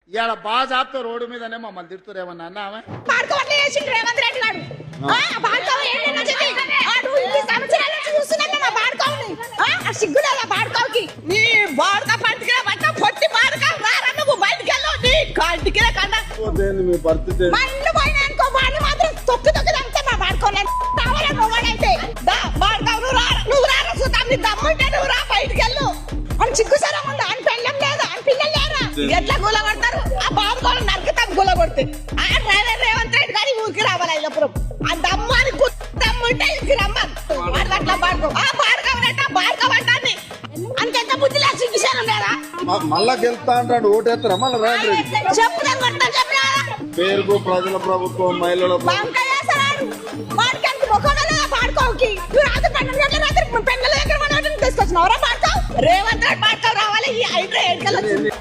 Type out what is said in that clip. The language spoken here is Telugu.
ఇవాళ బాగా చాపితే రోడ్డు మీదనే మమ్మల్ని తిడుతురేమన్నా అన్న ఆమె పాడుకోవట్లే చేసిండు రేవంత్ రెడ్డి గారు. పాడుకోవ ఏంటి వచ్చింది? ఇన్ని సంవత్సరాల నుంచి చూస్తున్నాను మా పాడుకోవని. సిగ్గులేదా పాడుకోవకి? నీ బాడుక పంటికి పట్ట పొట్టి పాడుక రారా నువ్వు బయటికి వెళ్ళు. నీ కంటికి కండ మీ పరిస్థితి మా ఇల్లు పోయినా అనుకో వాడిని మాత్రం తొక్కి తంతా మా పాడుకోవాలి. రావాలా నువ్వుడైతే బాడుకోవు నువ్వు రారా చూద్దాం. నీ దమ్ముంటే నువ్వు రా బయటికి వెళ్ళు. అని సిగ్గుసరా ఉండు. అని పెళ్ళం లేదు అని పిల్లలు లేరా? ఎట్లా గూల పడతారు? ఆ బాబుకోవాలి నరకతాం గూల కొడితే. ఆ డ్రైవర్ రేవంత్ రెడ్డి గారి ఊరికి రావాలి అయినప్పుడు. ఆ దమ్ము అని దమ్ముంటే ఇంటికి రమ్మని వాడు అట్లా పాడుకో. ఆ పాడుకోవాలంట పాడుకోమంటాన్ని అంతెంత బుద్ధి లేదు సిగ్గుసరం లేదా? మళ్ళా గెలుస్తా అంటాడు ఓటేస్తారా మళ్ళీ రేవంత్ రెడ్డి చెప్పుదా కొడతా చెప్పినా పేరుకు ప్రజల ప్రభుత్వం మహిళల బాగుంటాయి చేస్తాడు. వాడికి ముఖంగా పాడుకోకి నువ్వు రాత్రి 12 గంటల రాత్రి పెళ్ళ దగ్గర తీసుకొచ్చినవరా పాడుకో. రేవంత్ రెడ్డి పాడుకో రావాలి. ఈ 5 ఏడుకెళ్ళి